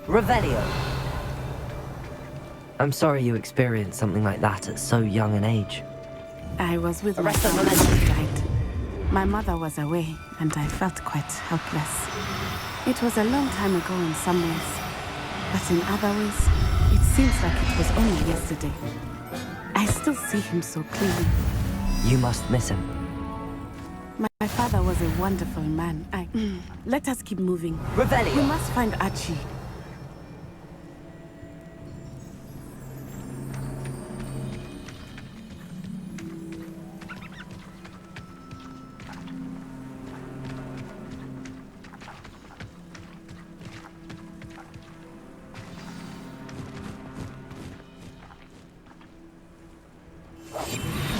Revelio. I'm sorry you experienced something like that at so young an age. I was with my Arrest father them, when he died. My mother was away, and I felt quite helpless. It was a long time ago in some ways, but in other ways, it seems like it was only yesterday. I still see him so clearly. You must miss him. My father was a wonderful man. Let us keep moving. Revelio. We must find Archie.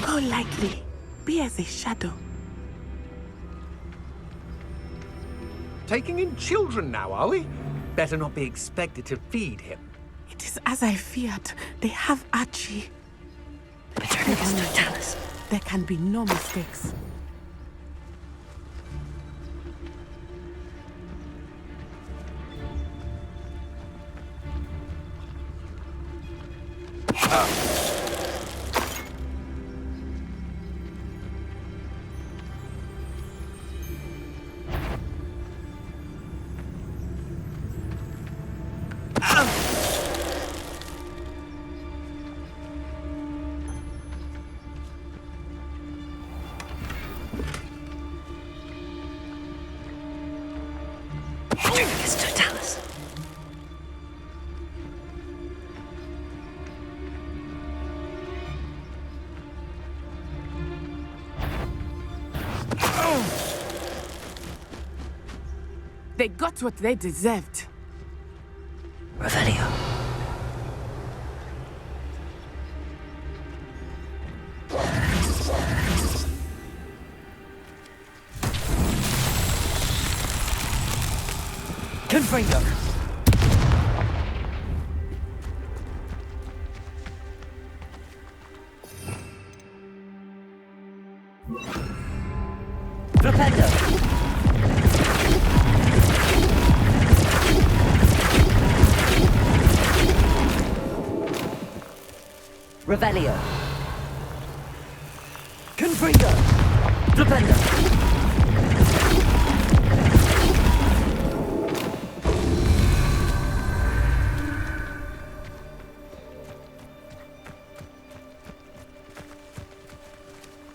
Go lightly. Be as a shadow. Taking in children now, are we? Better not be expected to feed him. It is as I feared. They have Archie. There can be no mistakes. They got what they deserved. Revelio. Confringo. Flipendo. Revelio. Confringo. Flipendo.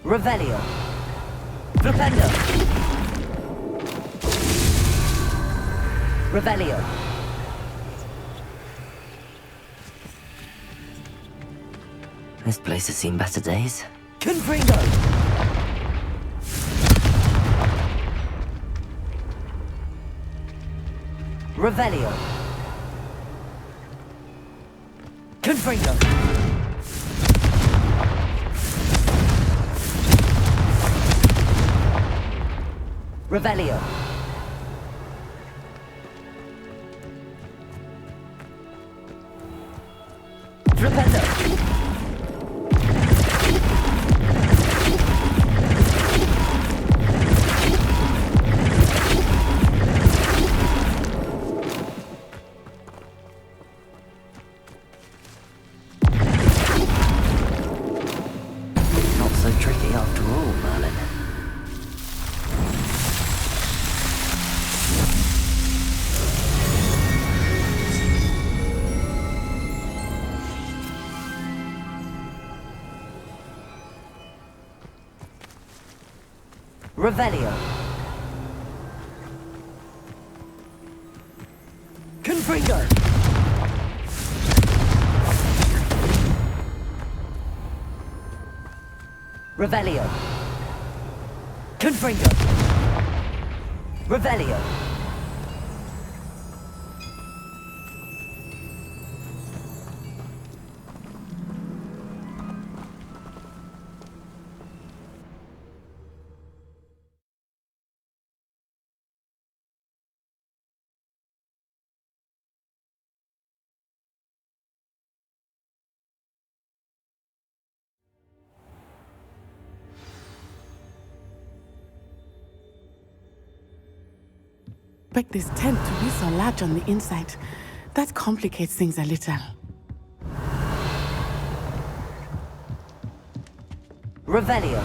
Revelio. Flipendo. Revelio. This place has seen better days. Confringo! Revelio. Confringo. Revelio. Flipendo. Not so tricky after all, Merlin. Revelio. Confringo. Revelio. Confringo. Revelio. Expect this tent to be so large on the inside. That complicates things a little. Revelio.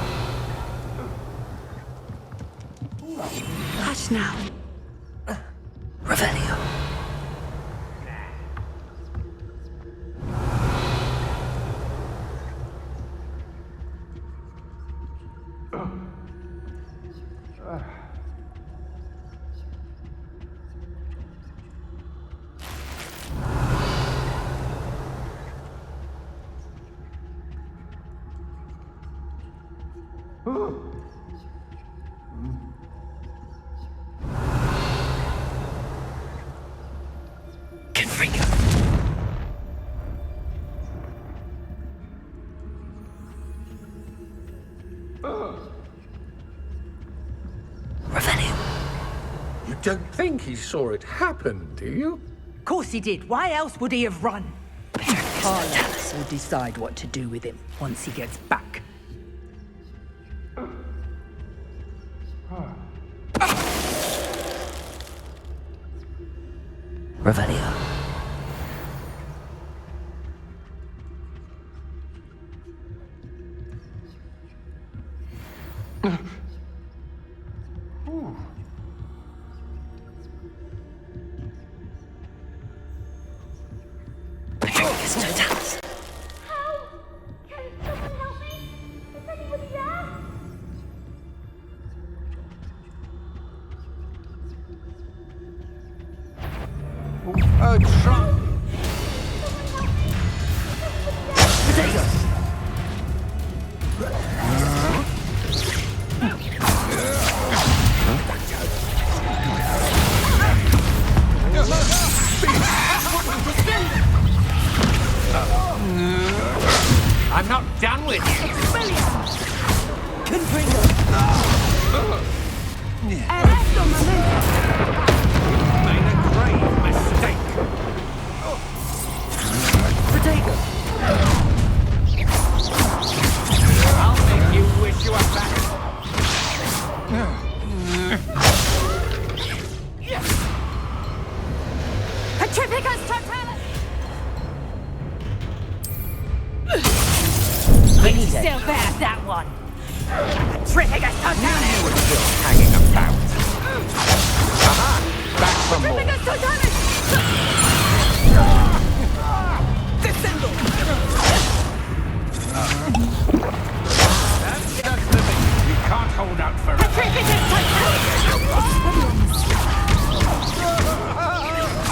Hush now. Revelio. Confringo. Revelio. You don't think he saw it happen, do you? Of course he did. Why else would he have run? Petricus Totalis. We'll decide what to do with him once he gets back. Revelio. Petricus Totalis. Can someone help me? Is anybody there? Trump! Potato. I'm not done with you! Confringo. Arresto momento. Made a grave mistake! Potato. I'll make you wish you were back! Petrificus Totalis! Benito. Still bad, that one. Petricus Totalis! We're still hanging about. Aha! Back for more. Petrificus Totalis! That's just the thing. You can't hold out forever. Petrificus Totalis!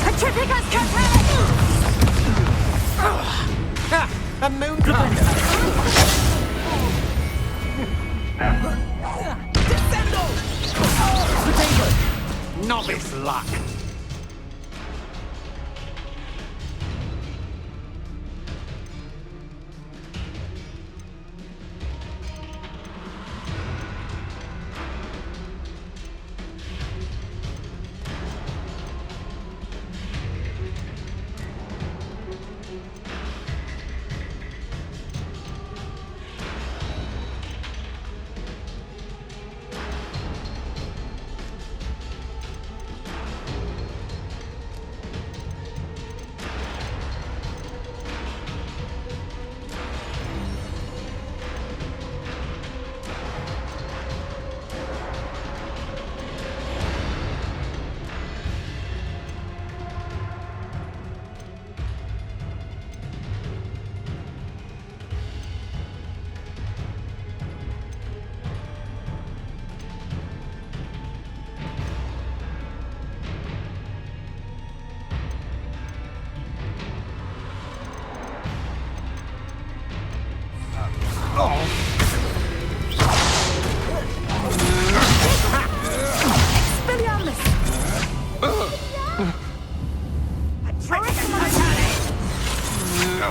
Petrificus Totalis! Ha! A moon thunder! Novice luck!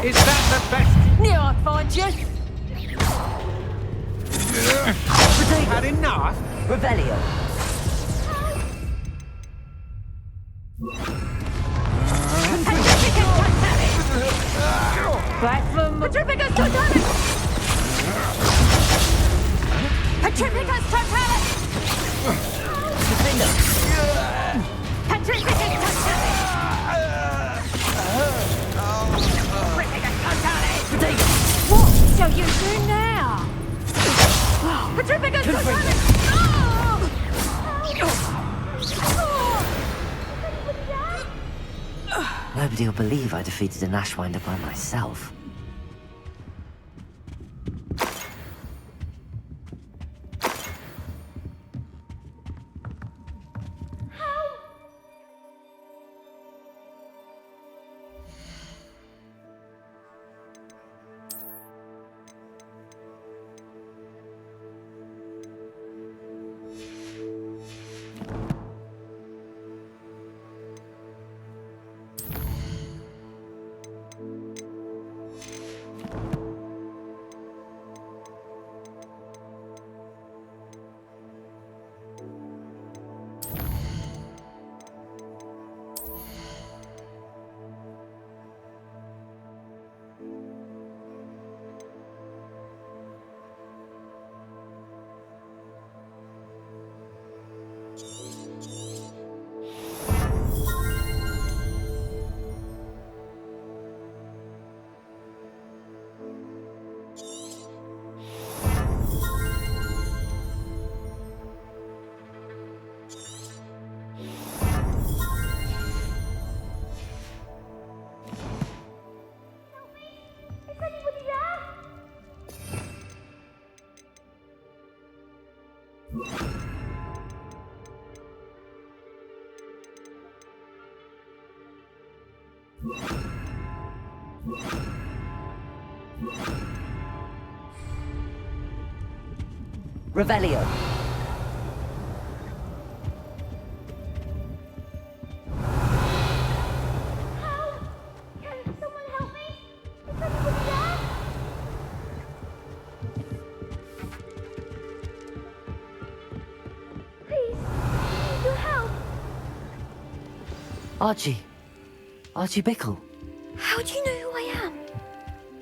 Is that the best? Near I'd find you. Had enough? Revelio. Blasphemy. Petrificus Totalis! Petrificus Totalis! Petrificus Totalis! do now? Petrificus, go Nobody will believe I defeated an Ashwinder by myself. Revelio. Can someone help me? Is anybody there? Please, I need your help. Archie. Archie Bickle. How do you know who I am?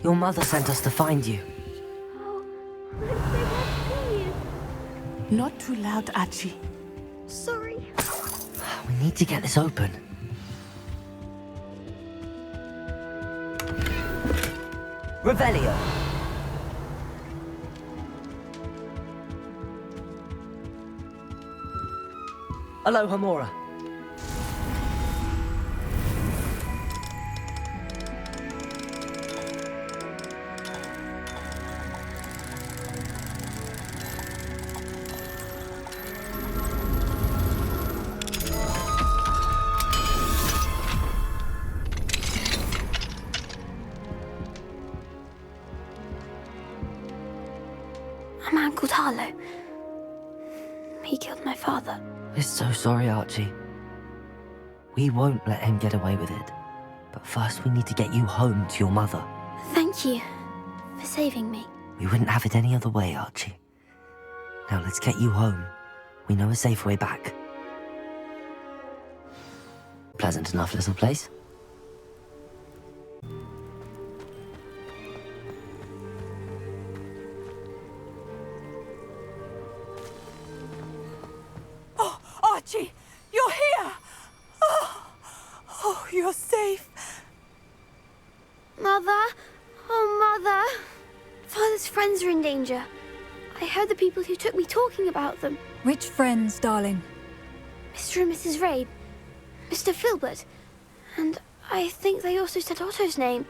Your mother sent us to find you. Oh, I'm so glad to see you. Not too loud, Archie. Sorry. We need to get this open. Revelio. Aloha Mora. A man called Harlow. He killed my father. We're so sorry, Archie. We won't let him get away with it. But first we need to get you home to your mother. Thank you for saving me. We wouldn't have it any other way, Archie. Now let's get you home. We know a safe way back. Pleasant enough little place. Archie, you're here! Oh, you're safe. Mother? Oh, Mother. Father's friends are in danger. I heard the people who took me talking about them. Which friends, darling? Mr. and Mrs. Rabe. Mr. Filbert. And I think they also said Otto's name.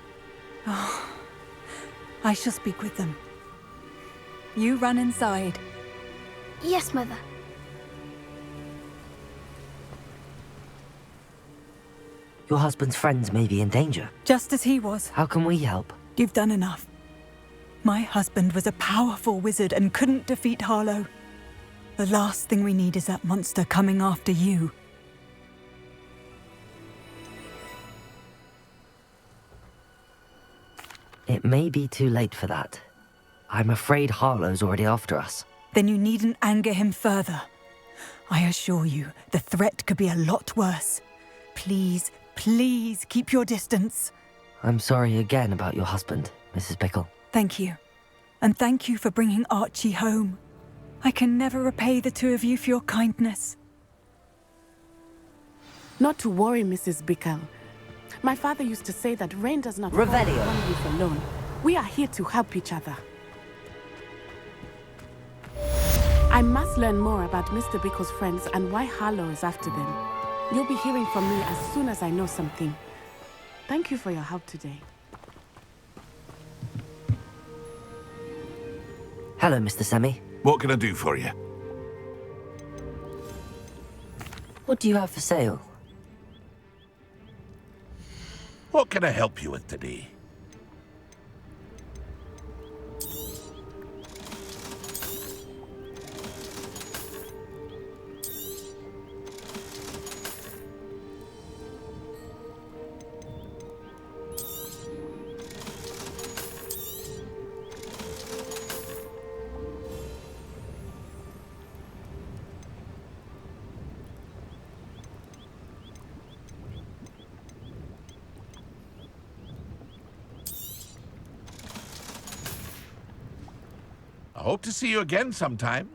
I shall speak with them. You run inside. Yes, Mother. Your husband's friends may be in danger. Just as he was. How can we help? You've done enough. My husband was a powerful wizard and couldn't defeat Harlow. The last thing we need is that monster coming after you. It may be too late for that. I'm afraid Harlow's already after us. Then you needn't anger him further. I assure you, the threat could be a lot worse. Please, please keep your distance. I'm sorry again about your husband, Mrs. Bickle. Thank you. And thank you for bringing Archie home. I can never repay the two of you for your kindness. Not to worry, Mrs. Bickle. My father used to say that rain does not fall Revelio. on one roof alone. We are here to help each other. I must learn more about Mr. Bickle's friends and why Harlow is after them. You'll be hearing from me as soon as I know something. Thank you for your help today. Hello, Mr. Sammy. What can I do for you? What do you have for sale? What can I help you with today? I hope to see you again sometime.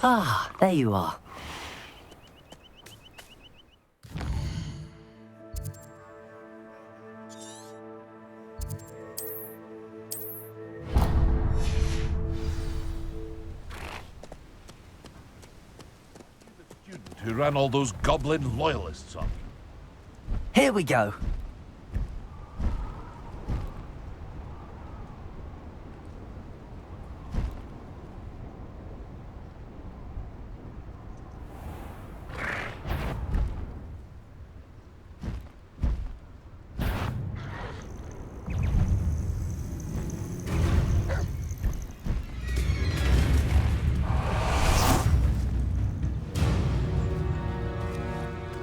Ah, there you are. Student who ran all those goblin loyalists on. Here we go.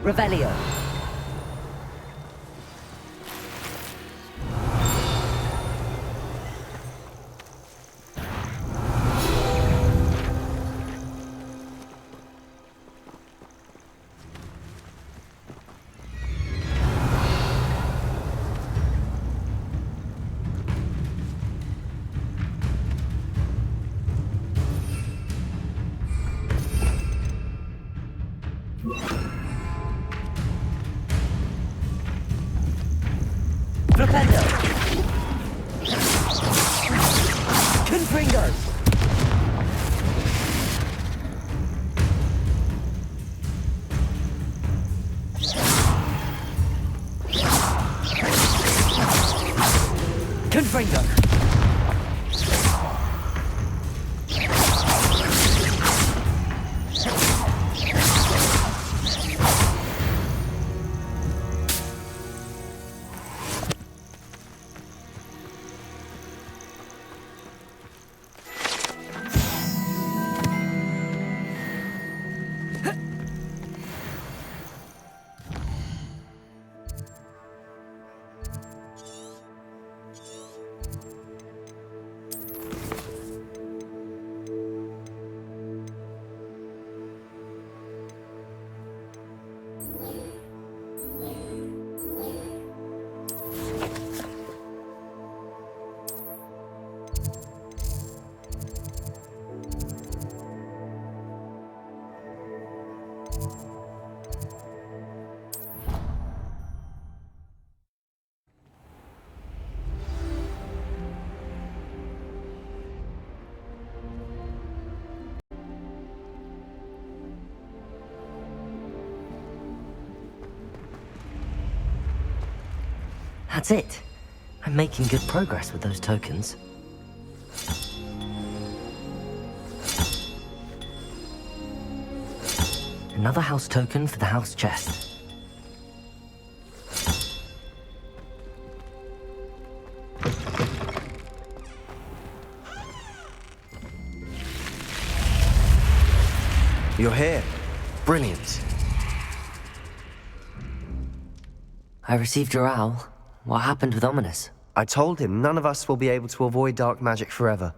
Revelio. Propendo! Confringo! Confringo! That's it. I'm making good progress with those tokens. Another house token for the house chest. You're here. Brilliant. I received your owl. What happened with Ominous? I told him none of us will be able to avoid dark magic forever.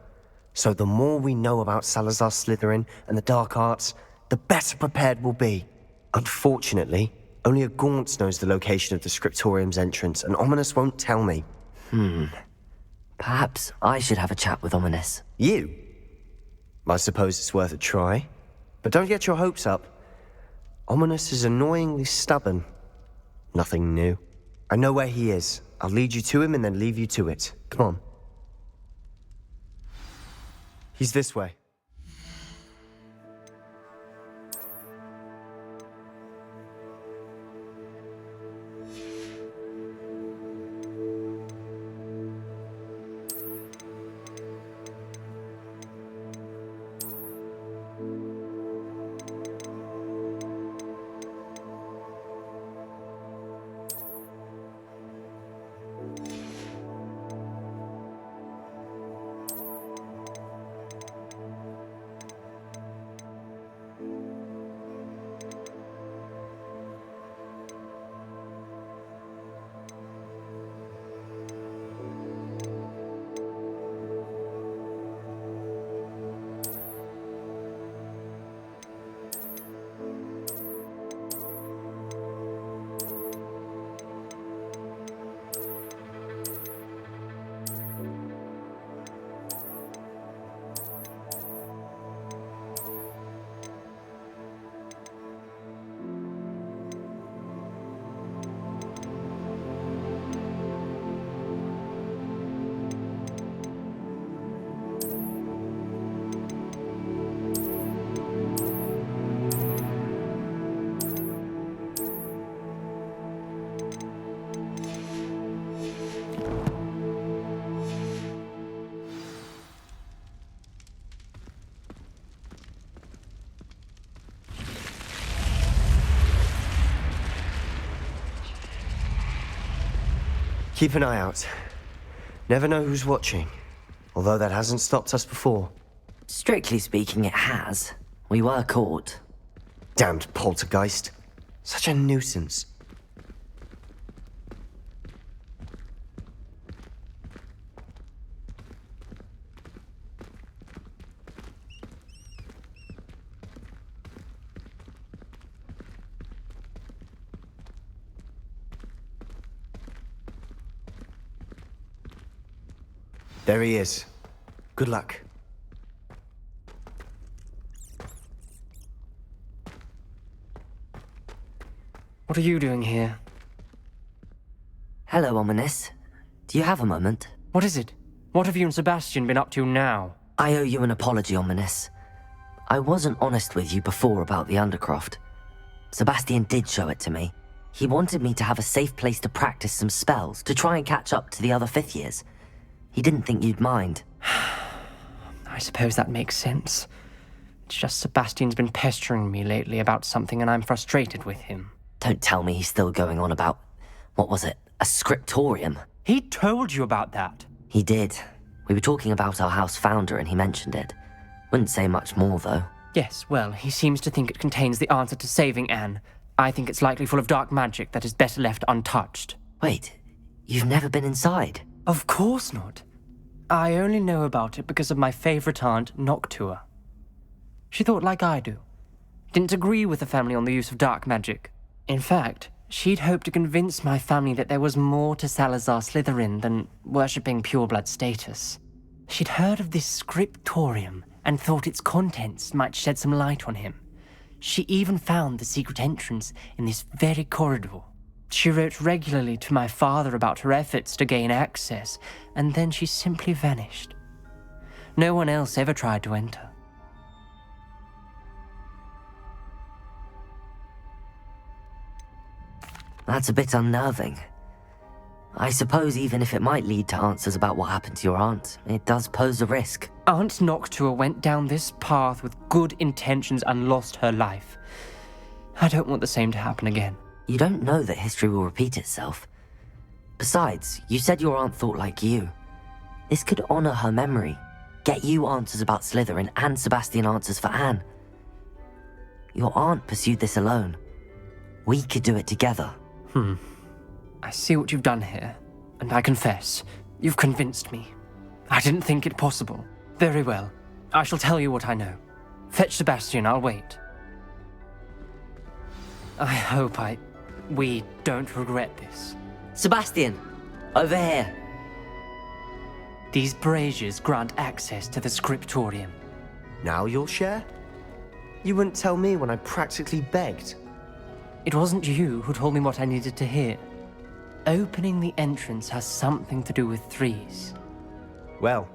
So the more we know about Salazar Slytherin and the dark arts, the better prepared we'll be. Unfortunately, only a Gaunt knows the location of the Scriptorium's entrance, and Ominous won't tell me. Perhaps I should have a chat with Ominous. You? I suppose it's worth a try. But don't get your hopes up. Ominous is annoyingly stubborn. Nothing new. I know where he is. I'll lead you to him and then leave you to it. Come on. He's this way. Keep an eye out. Never know who's watching. Although that hasn't stopped us before. Strictly speaking, it has. We were caught. Damned poltergeist. Such a nuisance. There he is. Good luck. What are you doing here? Hello, Ominous. Do you have a moment? What is it? What have you and Sebastian been up to now? I owe you an apology, Ominous. I wasn't honest with you before about the Undercroft. Sebastian did show it to me. He wanted me to have a safe place to practice some spells, to try and catch up to the other fifth years. He didn't think you'd mind. I suppose that makes sense. It's just Sebastian's been pestering me lately about something and I'm frustrated with him. Don't tell me he's still going on about, what was it, a scriptorium? He told you about that? He did. We were talking about our house founder and he mentioned it. Wouldn't say much more, though. Yes, well, he seems to think it contains the answer to saving Anne. I think it's likely full of dark magic that is better left untouched. Wait, you've never been inside? Of course not. I only know about it because of my favorite aunt, Noctua. She thought like I do. Didn't agree with the family on the use of dark magic. In fact, she'd hoped to convince my family that there was more to Salazar Slytherin than worshipping pureblood status. She'd heard of this scriptorium and thought its contents might shed some light on him. She even found the secret entrance in this very corridor. She wrote regularly to my father about her efforts to gain access, and then she simply vanished. No one else ever tried to enter. That's a bit unnerving. I suppose even if it might lead to answers about what happened to your aunt, it does pose a risk. Aunt Noctua went down this path with good intentions and lost her life. I don't want the same to happen again. You don't know that history will repeat itself. Besides, you said your aunt thought like you. This could honor her memory, get you answers about Slytherin and Sebastian answers for Anne. Your aunt pursued this alone. We could do it together. I see what you've done here, and I confess, you've convinced me. I didn't think it possible. Very well. I shall tell you what I know. Fetch Sebastian, I'll wait. I hope we don't regret this. Sebastian, over here. These braziers grant access to the scriptorium. Now you'll share? You wouldn't tell me when I practically begged. It wasn't you who told me what I needed to hear. Opening the entrance has something to do with threes. Well,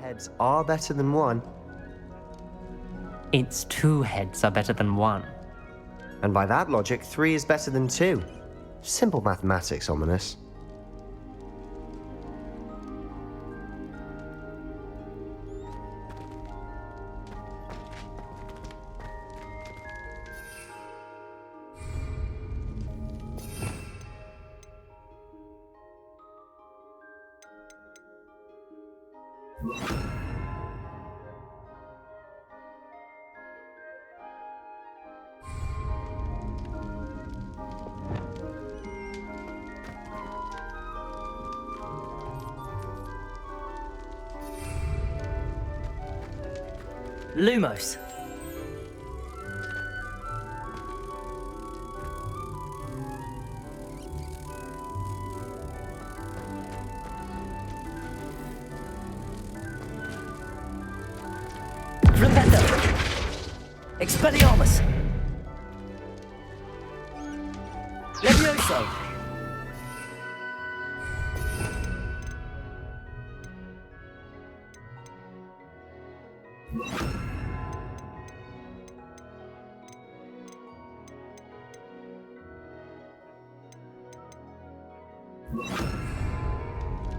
heads are better than one. It's 2 heads are better than 1. And by that logic, 3 is better than 2. Simple mathematics, Ominous. Lumos. Flipendo. Expelliarmus. Levioso.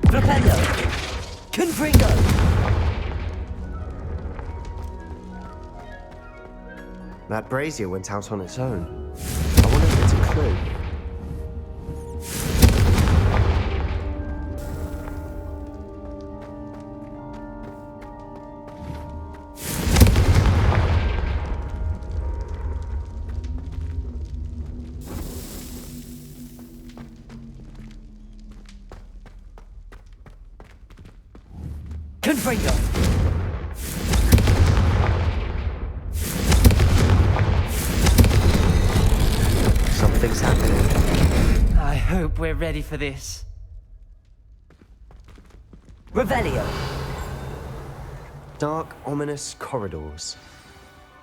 Flipendo. Confringo. That brazier went out on its own. I wonder if it's a clue. Confringo. Something's happening. I hope we're ready for this. Revelio. Dark, ominous corridors.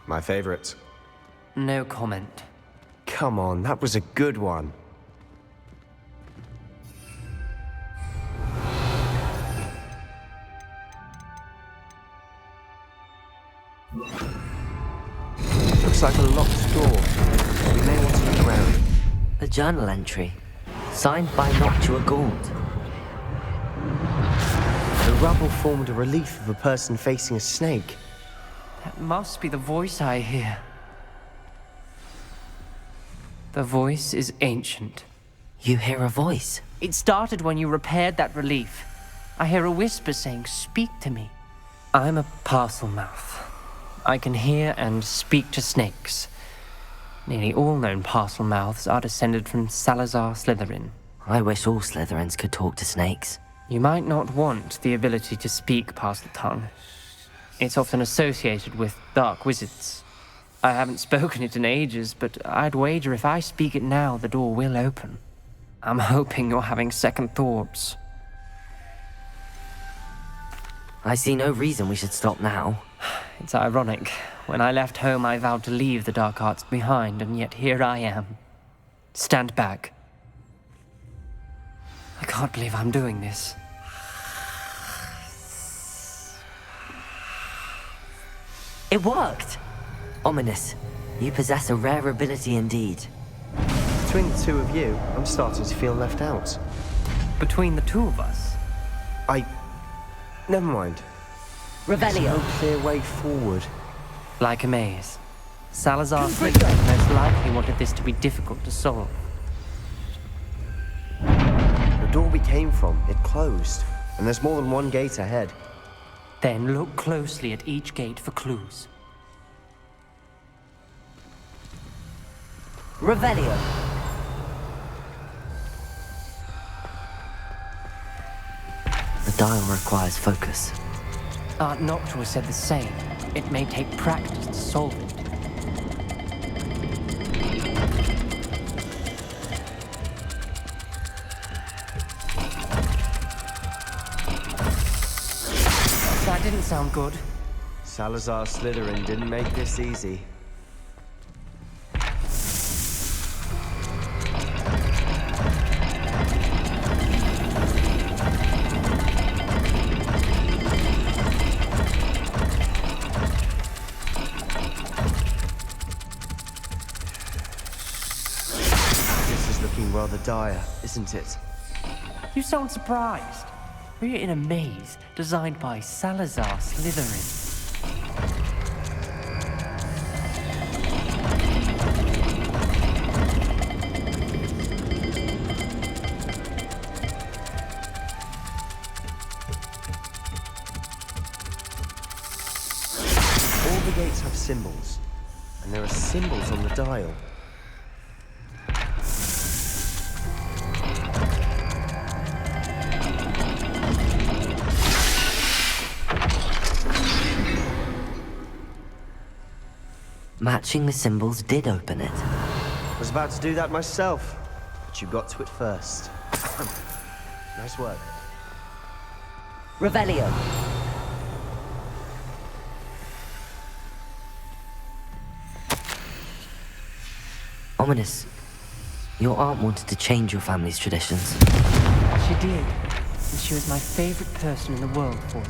My favorite. No comment. Come on, that was a good one. Looks like a locked door. We may want to look around. A journal entry, signed by Noctua Gaunt. The rubble formed a relief of a person facing a snake. That must be the voice I hear. The voice is ancient. You hear a voice. It started when you repaired that relief. I hear a whisper saying, "Speak to me." I'm a parcel mouth. I can hear and speak to snakes. Nearly all known parcel mouths are descended from Salazar Slytherin. I wish all Slytherins could talk to snakes. You might not want the ability to speak parcel tongue. It's often associated with dark wizards. I haven't spoken it in ages, but I'd wager if I speak it now, the door will open. I'm hoping you're having second thoughts. I see no reason we should stop now. It's ironic. When I left home, I vowed to leave the dark arts behind, and yet here I am. Stand back. I can't believe I'm doing this. It worked! Ominous, you possess a rare ability indeed. Between the two of you, I'm starting to feel left out. Between the two of us? Never mind. Revelio. No clear way forward. Like a maze. Salazar Slytherin most likely wanted this to be difficult to solve. The door we came from, it closed. And there's more than one gate ahead. Then look closely at each gate for clues. Revelio. The dial requires focus. Aunt Noctua said the same. It may take practice to solve it. That didn't sound good. Salazar Slytherin didn't make this easy. This is looking rather dire, isn't it? You sound surprised. We're in a maze designed by Salazar Slytherin. All the gates have symbols, and there are symbols on the dial. Matching the symbols did open it. I was about to do that myself, but you got to it first. Nice work. Revelio. Ominous, your aunt wanted to change your family's traditions. She did, and she was my favorite person in the world for it.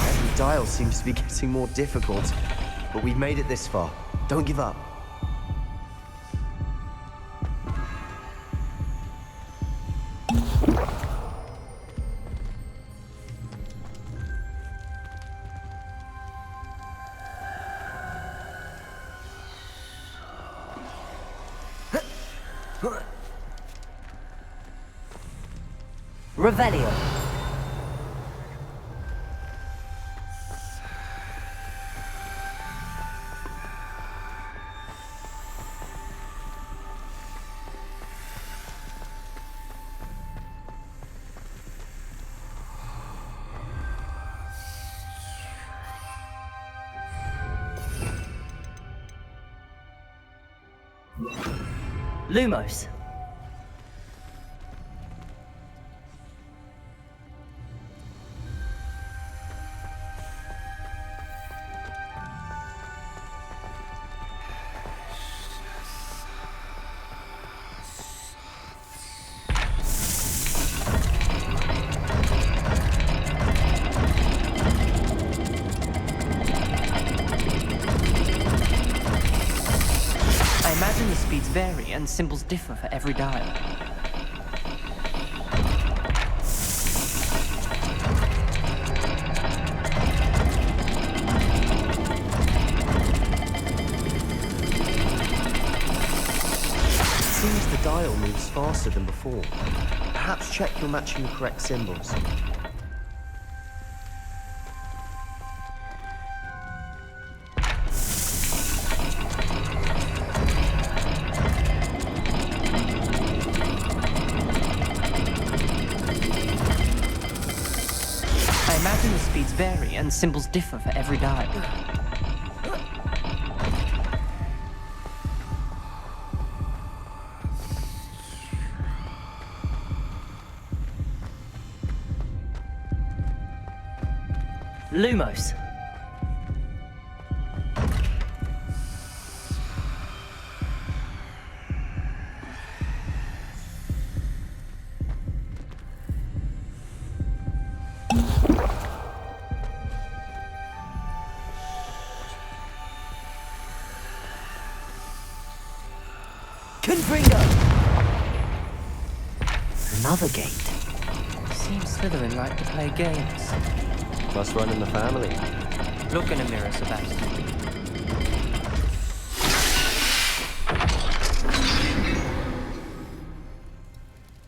Every dial seems to be getting more difficult, but we've made it this far. Don't give up. Revelio. Lumos. I imagine the speeds vary and symbols differ for every dial. It seems the dial moves faster than before. Perhaps check you're matching the correct symbols. speeds vary and symbols differ for every dial. Lumos. Another gate. Seems Slytherin like to play games. Must run in the family. Look in a mirror, Sebastian.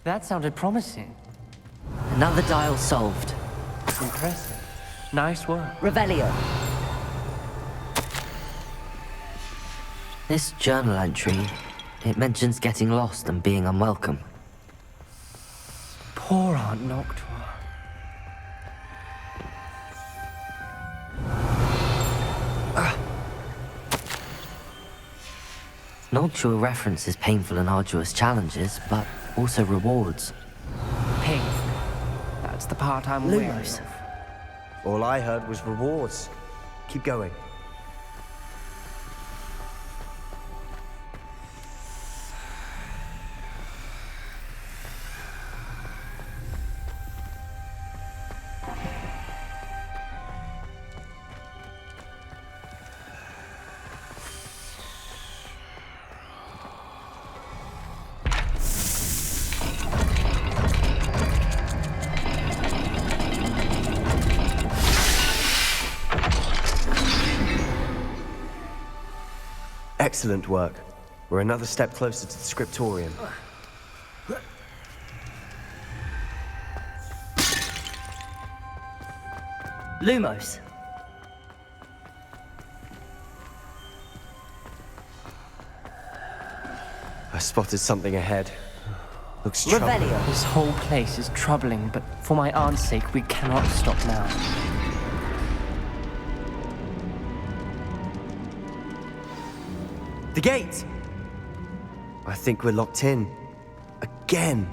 That sounded promising. Another dial solved. Impressive. Nice work. Revelio. This journal entry, it mentions getting lost and being unwelcome. Poor Aunt Noctua. Noctua references painful and arduous challenges, but also rewards. Painful. That's the part I'm wary Lumos. of. All I heard was rewards. Keep going. Excellent work. We're another step closer to the scriptorium. Lumos. I spotted something ahead. Looks troubling. Revelio. This whole place is troubling, but for my aunt's sake, we cannot stop now. The gate! I think we're locked in. Again.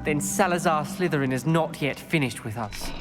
Then Salazar Slytherin is not yet finished with us.